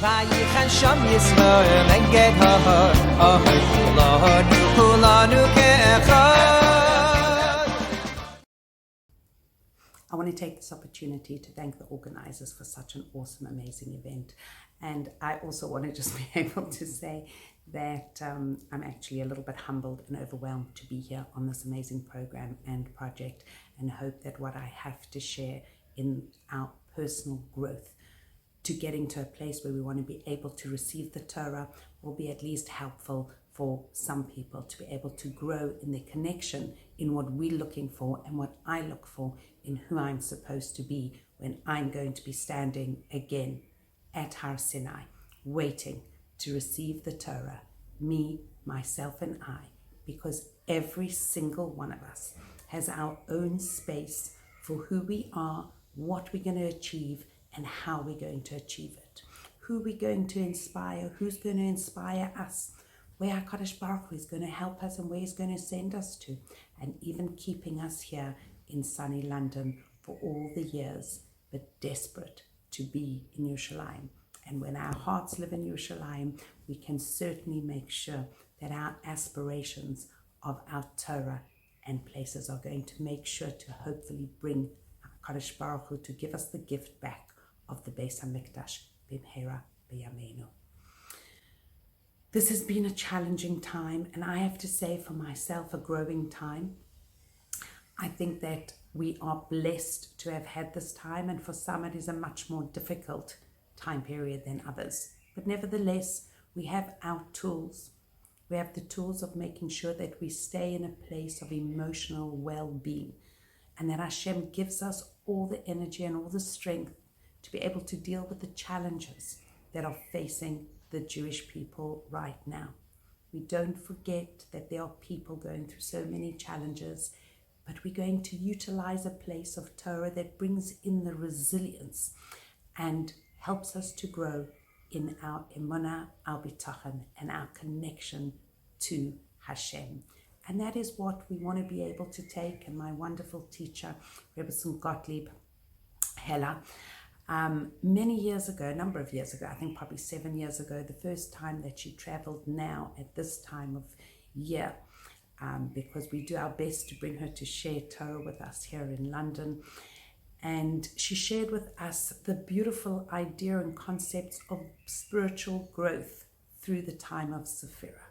Vayichan sham Yisrael and get her kulanu ke'echad. I want to take this opportunity to thank the organizers for such an awesome, amazing event. And I also want to just be able to say that I'm actually a little bit humbled and overwhelmed to be here on this amazing program and project, and hope that what I have to share in our personal growth to getting to a place where we want to be able to receive the Torah will be at least helpful for some people to be able to grow in their connection in what we're looking for and what I look for in who I'm supposed to be when I'm going to be standing again at Har Sinai, waiting to receive the Torah, me, myself, and I, because every single one of us has our own space for who we are, what we're going to achieve, and how we're going to achieve it. Who we're going to inspire, who's going to inspire us, where HaKadosh Baruch Hu is going to help us and where he's going to send us to, and even keeping us here in sunny London for all the years, but desperate to be in Yerushalayim. And when our hearts live in Yerushalayim, we can certainly make sure that our aspirations of our Torah and places are going to make sure to hopefully bring HaKadosh Baruch Hu to give us the gift back of the Beis HaMikdash b'mheira b'yameinu. This has been a challenging time, and I have to say for myself, a growing time. I think that we are blessed to have had this time, and for some it is a much more difficult time period than others. But nevertheless, we have our tools. We have the tools of making sure that we stay in a place of emotional well-being, and that Hashem gives us all the energy and all the strength to be able to deal with the challenges that are facing the Jewish people right now. We don't forget that there are people going through so many challenges, but we're going to utilize a place of Torah that brings in the resilience and helps us to grow in our emunah, our bitachon, and our connection to Hashem. And that is what we want to be able to take. And my wonderful teacher, Rebbetzin Joanne, many years ago, a number of years ago, I think probably 7 years ago, the first time that she traveled now at this time of year, because we do our best to bring her to share Torah with us here in London. And she shared with us the beautiful idea and concepts of spiritual growth through the time of Sephirah.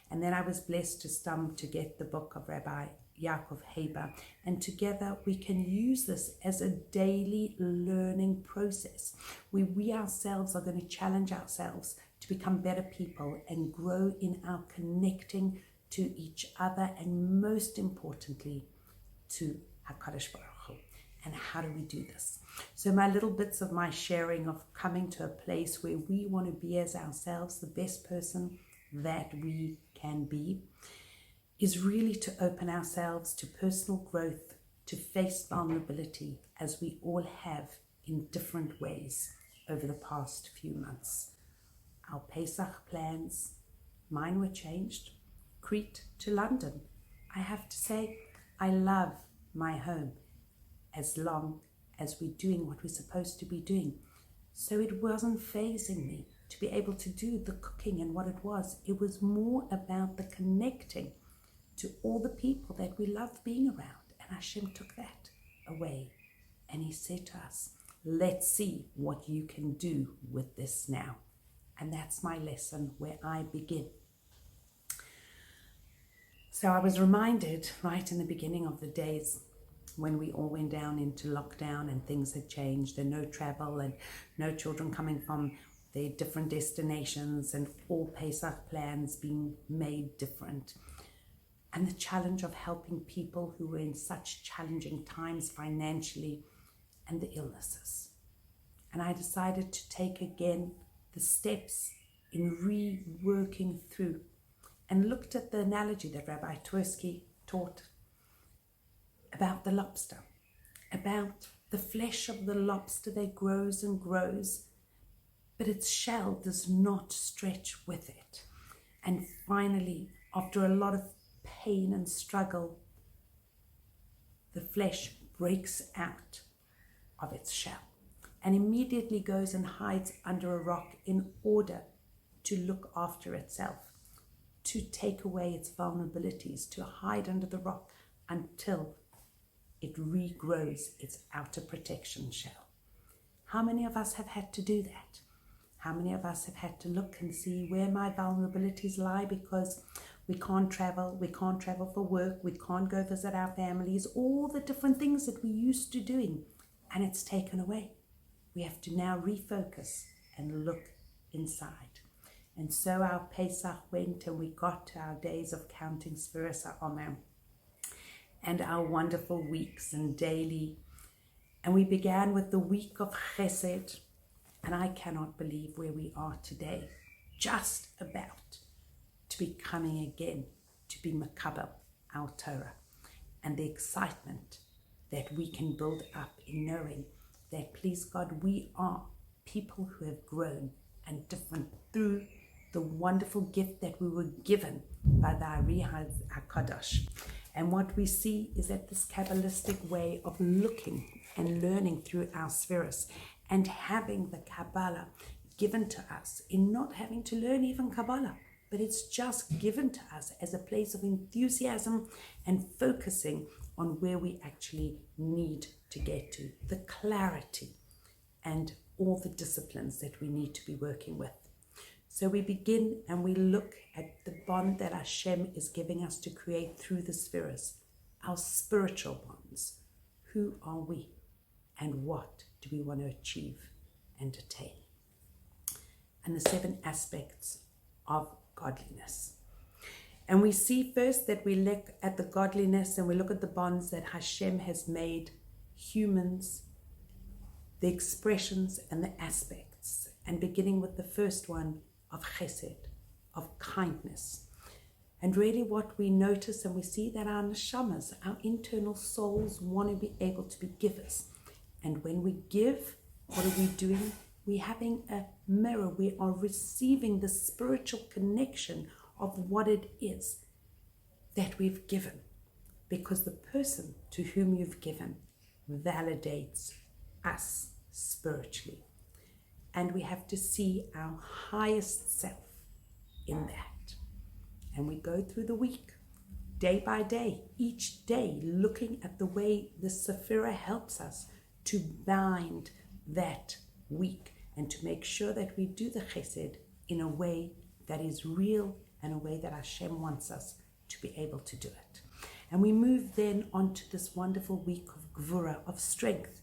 And then I was blessed to get the book of Rabbi Yaakov Haber, and together we can use this as a daily learning process where we ourselves are going to challenge ourselves to become better people and grow in our connecting to each other, and most importantly to HaKadosh Baruch Hu. And how do we do this? So my little bits of my sharing of coming to a place where we want to be as ourselves, the best person that we can be, is really to open ourselves to personal growth, to face vulnerability, as we all have in different ways over the past few months. Our Pesach plans, mine were changed. Crete to London. I have to say, I love my home as long as we're doing what we're supposed to be doing. So it wasn't fazing me to be able to do the cooking and what it was. It was more about the connecting to all the people that we love being around. And Hashem took that away. And he said to us, let's see what you can do with this now. And that's my lesson where I begin. So I was reminded right in the beginning of the days when we all went down into lockdown and things had changed and no travel and no children coming from their different destinations and all Pesach plans being made different. And the challenge of helping people who were in such challenging times financially, and the illnesses. And I decided to take again the steps in reworking through, and looked at the analogy that Rabbi Twersky taught about the lobster, about the flesh of the lobster that grows and grows, but its shell does not stretch with it. And finally, after a lot of pain and struggle, the flesh breaks out of its shell. and immediately goes and hides under a rock in order to look after itself, to take away its vulnerabilities, to hide under the rock until it regrows its outer protection shell. How many of us have had to do that? How many of us have had to look and see where my vulnerabilities lie because we can't travel for work, we can't go visit our families, all the different things that we used to doing, and it's taken away. We have to now refocus and look inside. And so our Pesach went and we got to our days of counting Sfiras HaOmer and our wonderful weeks and daily. And we began with the week of Chesed, and I cannot believe where we are today, just about to be coming again to be Makabel, our Torah, and the excitement that we can build up in knowing that, please God, we are people who have grown and different through the wonderful gift that we were given by the Yeshivat Hakotel. And what we see is that this Kabbalistic way of looking and learning through our spheres and having the Kabbalah given to us in not having to learn even Kabbalah, but it's just given to us as a place of enthusiasm and focusing on where we actually need to get to, the clarity and all the disciplines that we need to be working with. So we begin and we look at the bond that Hashem is giving us to create through the spheres, our spiritual bonds. Who are we and what do we want to achieve and attain? And the 7 aspects of godliness. And we see first that we look at the godliness and we look at the bonds that Hashem has made humans, the expressions and the aspects, and beginning with the first one of chesed, of kindness. And really what we notice and we see that our neshamas, our internal souls, want to be able to be givers. And when we give, what are we doing? We're having a mirror. We are receiving the spiritual connection of what it is that we've given. Because the person to whom you've given validates us spiritually. And we have to see our highest self in that. And we go through the week, day by day, each day, looking at the way the Sephirah helps us to bind that week and to make sure that we do the chesed in a way that is real and a way that Hashem wants us to be able to do it. And we move then on to this wonderful week of Gvura, of strength.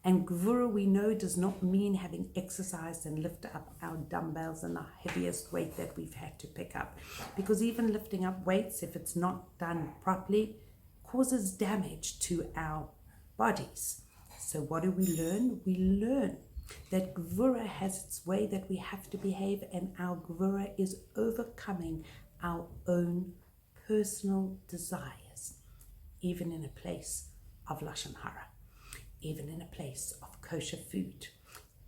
And Gvura, we know, does not mean having exercised and lifted up our dumbbells and the heaviest weight that we've had to pick up. Because even lifting up weights, if it's not done properly, causes damage to our bodies. So what do we learn? We learn that Gvura has its way that we have to behave, and our Gvura is overcoming our own personal desires, even in a place of Lashon Hara, even in a place of kosher food,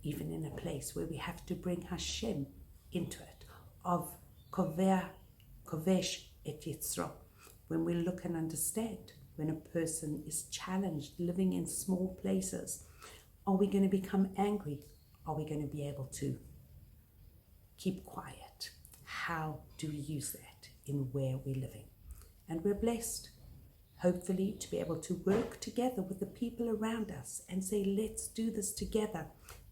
even in a place where we have to bring Hashem into it, of kovesh et yitzro, when we look and understand when a person is challenged living in small places. Are we going to become angry? Are we going to be able to keep quiet? How do we use that in where we're living? And we're blessed, hopefully, to be able to work together with the people around us and say, let's do this together.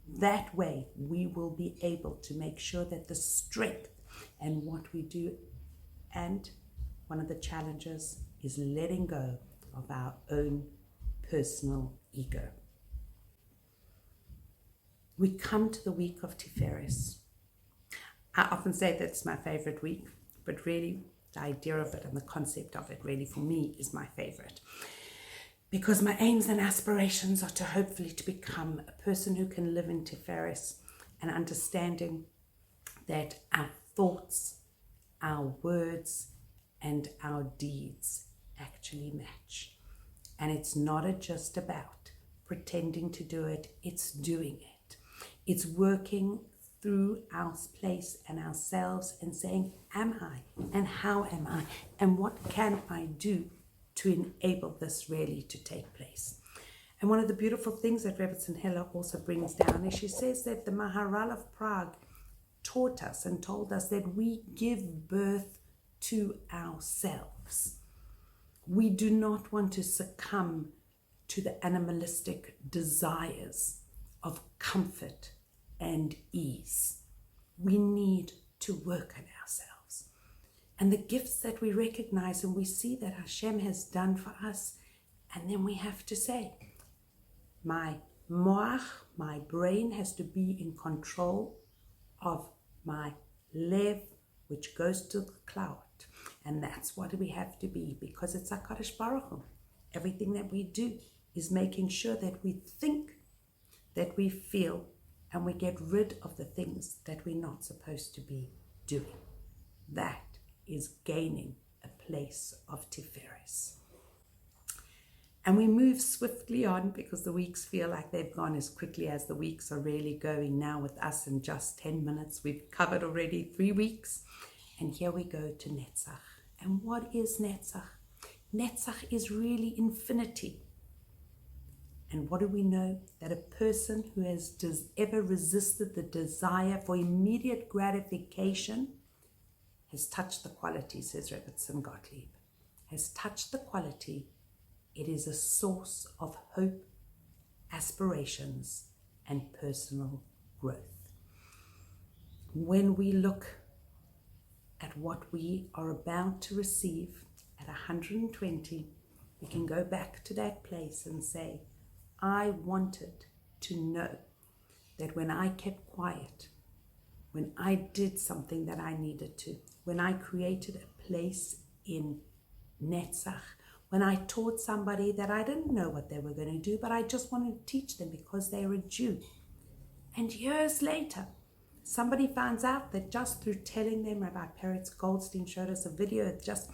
That way, we will be able to make sure that the strength and what we do, and one of the challenges is letting go of our own personal ego. We come to the week of Tiferes. I often say that's my favorite week, but really the idea of it and the concept of it really for me is my favorite. Because my aims and aspirations are to hopefully to become a person who can live in Tiferes and understanding that our thoughts, our words, and our deeds actually match. And it's not just about pretending to do it, it's doing it. It's working through our place and ourselves and saying, am I? And how am I? And what can I do to enable this really to take place? And one of the beautiful things that Rebbetzin Hiller also brings down is she says that the Maharal of Prague taught us and told us that we give birth to ourselves. We do not want to succumb to the animalistic desires of comfort and ease. We need to work on ourselves. And the gifts that we recognize and we see that Hashem has done for us, and then we have to say, my moach, my brain has to be in control of my lev, which goes to the cloud. And that's what we have to be, because it's HaKadosh Baruch Hu. Everything that we do is making sure that we think, that we feel, and we get rid of the things that we're not supposed to be doing. That is gaining a place of Tiferes. And we move swiftly on because the weeks feel like they've gone as quickly as the weeks are really going now with us in just 10 minutes. We've covered already 3 weeks. And here we go to Netzach. And what is Netzach? Netzach is really infinity. And what do we know? That a person who has ever resisted the desire for immediate gratification has touched the quality, says Rebbetzin Gottlieb, has touched the quality. It is a source of hope, aspirations, and personal growth. When we look at what we are about to receive at 120, we can go back to that place and say, I wanted to know that when I kept quiet, when I did something that I needed to, when I created a place in Netzach, when I taught somebody that I didn't know what they were going to do, but I just wanted to teach them because they're a Jew. And years later, somebody finds out that just through telling them, Rabbi Peretz Goldstein showed us a video just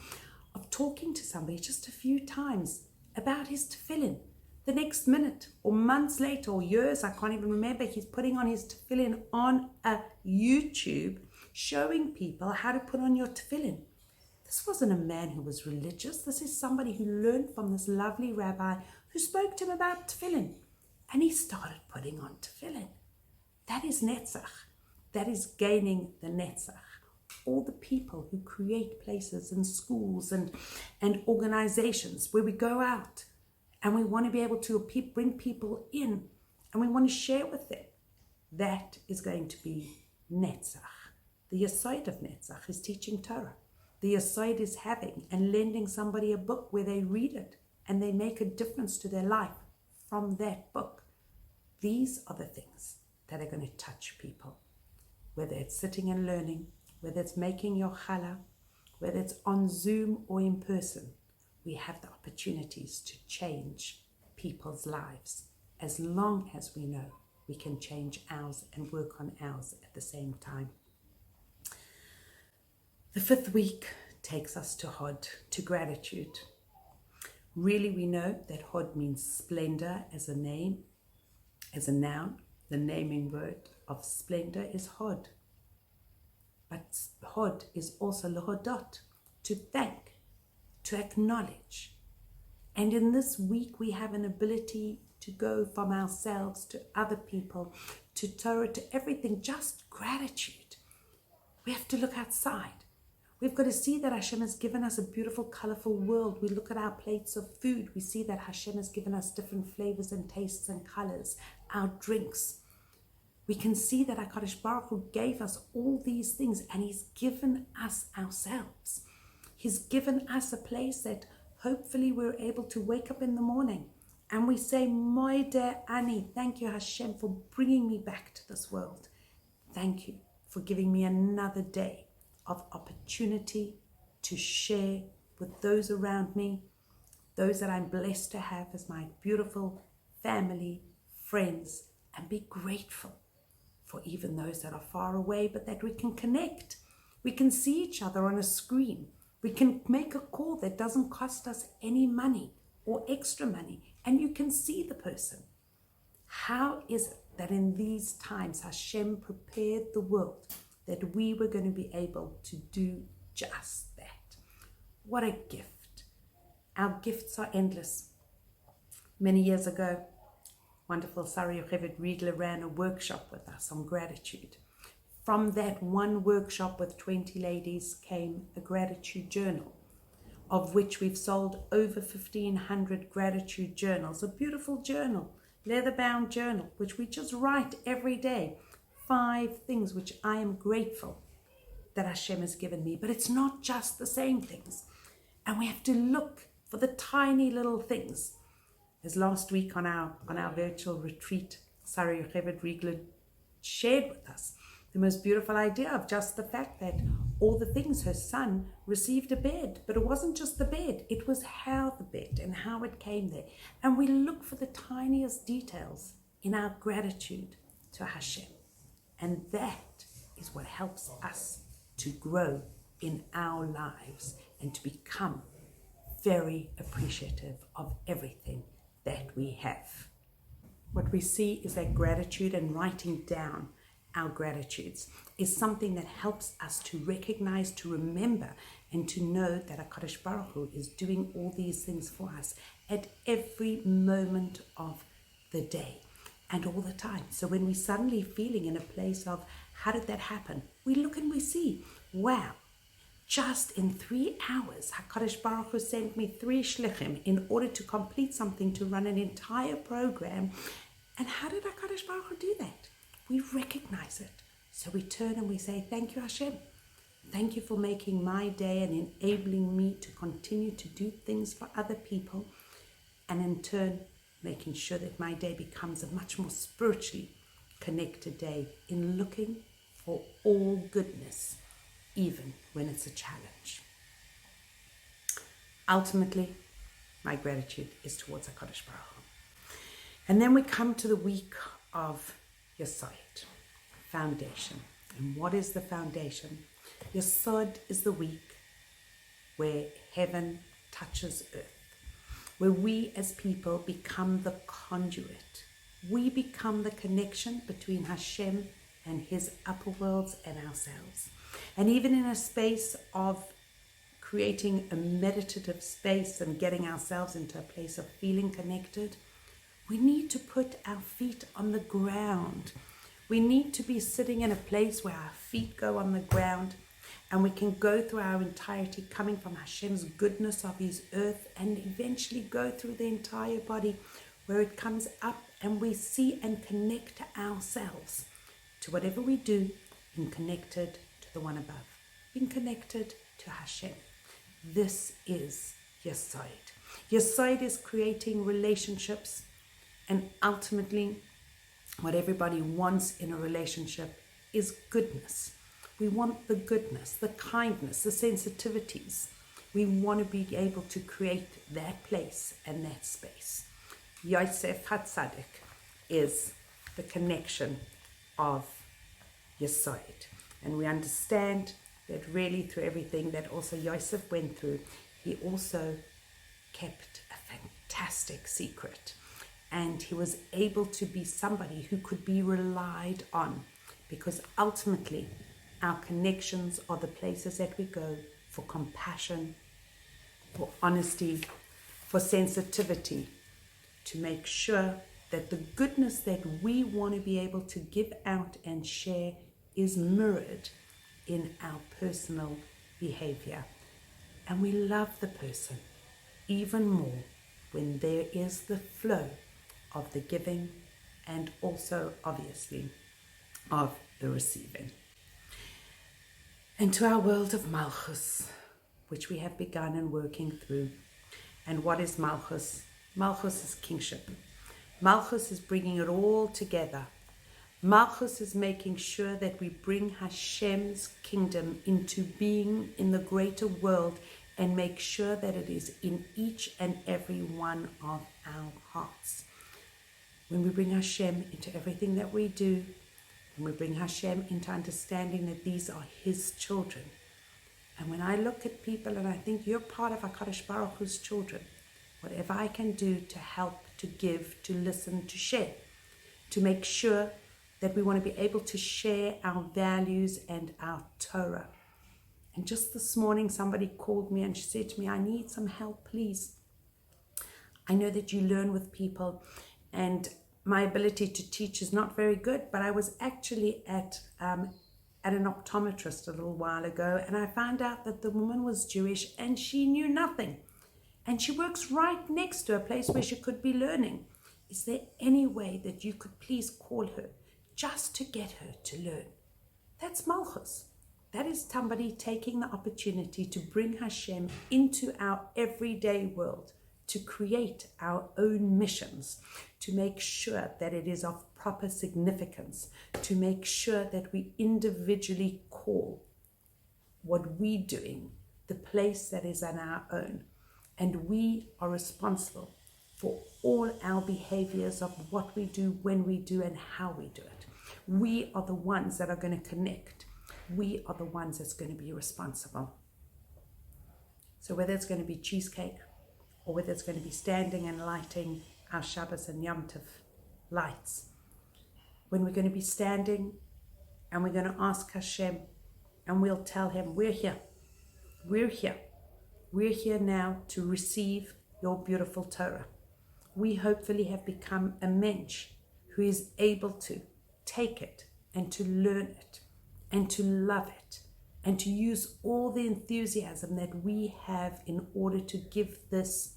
of talking to somebody just a few times about his tefillin. The next minute or months later or years, I can't even remember, he's putting on his tefillin on a YouTube, showing people how to put on your tefillin. This wasn't a man who was religious. This is somebody who learned from this lovely rabbi who spoke to him about tefillin. And he started putting on tefillin. That is Netzach. That is gaining the Netzach. All the people who create places and schools and organizations where we go out and we want to be able to bring people in and we want to share with them. That is going to be Netzach. The Yesod of Netzach is teaching Torah. The Yesod is having and lending somebody a book where they read it and they make a difference to their life from that book. These are the things that are going to touch people. Whether it's sitting and learning, whether it's making your challah, whether it's on Zoom or in person, we have the opportunities to change people's lives as long as we know we can change ours and work on ours at the same time. The 5th week takes us to Hod, to gratitude. Really, we know that Hod means splendor as a name, as a noun. The naming word of splendor is Hod. But Hod is also lehodot, to thank, to acknowledge. And in this week, we have an ability to go from ourselves to other people, to Torah, to everything, just gratitude. We have to look outside. We've got to see that Hashem has given us a beautiful, colorful world. We look at our plates of food. We see that Hashem has given us different flavors and tastes and colors, our drinks. We can see that HaKadosh Baruch Hu gave us all these things and He's given us ourselves. He's given us a place that hopefully we're able to wake up in the morning and we say, Moide Ani, thank you Hashem for bringing me back to this world. Thank you for giving me another day of opportunity to share with those around me, those that I'm blessed to have as my beautiful family, friends, and be grateful for even those that are far away, but that we can connect. We can see each other on a screen. We can make a call that doesn't cost us any money or extra money, and you can see the person. How is it that in these times Hashem prepared the world that we were going to be able to do just that? What a gift. Our gifts are endless. Many years ago, wonderful Sari Yeshivat Riegler ran a workshop with us on gratitude. From that one workshop with 20 ladies came a gratitude journal, of which we've sold over 1,500 gratitude journals. A beautiful journal, leather-bound journal, which we just write every day. 5 things which I am grateful that Hashem has given me. But it's not just the same things. And we have to look for the tiny little things. As last week on our virtual retreat, Sari Yeshivat Riegler shared with us the most beautiful idea of just the fact that all the things, her son received a bed, but it wasn't just the bed, it was how the bed and how it came there. And we look for the tiniest details in our gratitude to Hashem. And that is what helps us to grow in our lives and to become very appreciative of everything that we have. What we see is that gratitude and writing down our gratitudes is something that helps us to recognize, to remember, and to know that HaKadosh Baruch Hu is doing all these things for us at every moment of the day and all the time. So when we're suddenly feeling in a place of, how did that happen? We look and we see, wow, just in 3 hours, HaKadosh Baruch Hu sent me 3 shlichim in order to complete something, to run an entire program. And how did HaKadosh Baruch Hu do that? We recognize it. So we turn and we say, thank you, Hashem. Thank you for making my day and enabling me to continue to do things for other people. And in turn, making sure that my day becomes a much more spiritually connected day in looking for all goodness, even when it's a challenge. Ultimately, my gratitude is towards HaKadosh Baruch Hu. And then we come to the week of Yesod, foundation. And what is the foundation? Yesod is the week where heaven touches earth, where we as people become the conduit. We become the connection between Hashem and his upper worlds and ourselves. And even in a space of creating a meditative space and getting ourselves into a place of feeling connected, we need to put our feet on the ground. We need to be sitting in a place where our feet go on the ground and we can go through our entirety, coming from Hashem's goodness of his earth, and eventually go through the entire body where it comes up and we see and connect ourselves to whatever we do, being connected to the one above, being connected to Hashem. This is Yesod. Yesod is creating relationships. And ultimately, what everybody wants in a relationship is goodness. We want the goodness, the kindness, the sensitivities. We want to be able to create that place and that space. Yosef HaTzadik is the connection of Yesod. And we understand that really through everything that also Yosef went through, he also kept a fantastic secret. And he was able to be somebody who could be relied on, because ultimately our connections are the places that we go for compassion, for honesty, for sensitivity, to make sure that the goodness that we want to be able to give out and share is mirrored in our personal behavior. And we love the person even more when there is the flow of the giving and also, obviously, of the receiving. And to our world of Malchus, which we have begun and working through. And what is Malchus? Malchus is kingship. Malchus is bringing it all together. Malchus is making sure that we bring Hashem's kingdom into being in the greater world and make sure that it is in each and every one of our hearts. When we bring Hashem into everything that we do, when we bring Hashem into understanding that these are his children. And when I look at people and I think you're part of HaKadosh Baruch Hu's children, whatever I can do to help, to give, to listen, to share, to make sure that we want to be able to share our values and our Torah. And just this morning, somebody called me and she said to me, I need some help, please. I know that you learn with people, and my ability to teach is not very good, but I was actually at an optometrist a little while ago, and I found out that the woman was Jewish and she knew nothing. And she works right next to a place where she could be learning. Is there any way that you could please call her just to get her to learn? That's Malchus. That is somebody taking the opportunity to bring Hashem into our everyday world, to create our own missions, to make sure that it is of proper significance, to make sure that we individually call what we're doing the place that is on our own. And we are responsible for all our behaviors of what we do, when we do, and how we do it. We are the ones that are going to connect. We are the ones that's going to be responsible. So whether it's going to be cheesecake, or whether it's going to be standing and lighting our Shabbos and Yom Tov lights, when we're going to be standing and we're going to ask Hashem, and we'll tell him, we're here. We're here. We're here now to receive your beautiful Torah. We hopefully have become a mensch who is able to take it and to learn it and to love it and to use all the enthusiasm that we have in order to give this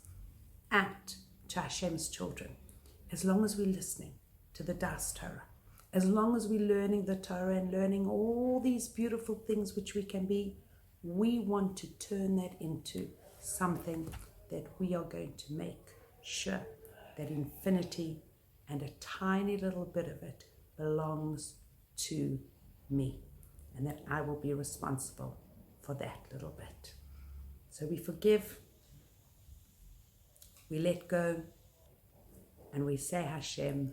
out to Hashem's children. As long as we're listening to the Das Torah, as long as we're learning the Torah and learning all these beautiful things which we can be, we want to turn that into something that we are going to make sure that infinity and a tiny little bit of it belongs to me, and that I will be responsible for that little bit. So we forgive, we let go, and we say, Hashem,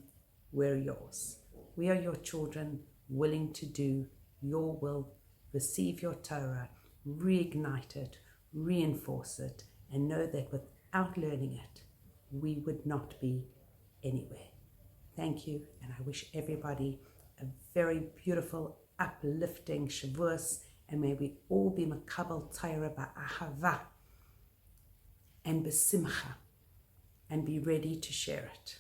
we're yours. We are your children, willing to do your will, receive your Torah, reignite it, reinforce it, and know that without learning it, we would not be anywhere. Thank you, and I wish everybody a very beautiful, uplifting Shavuos, and may we all be makabel Torah ba'ahava and besimcha, and be ready to share it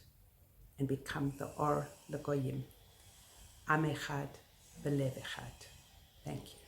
and become the Or L'Goyim. Am echad b'lev echad. Thank you.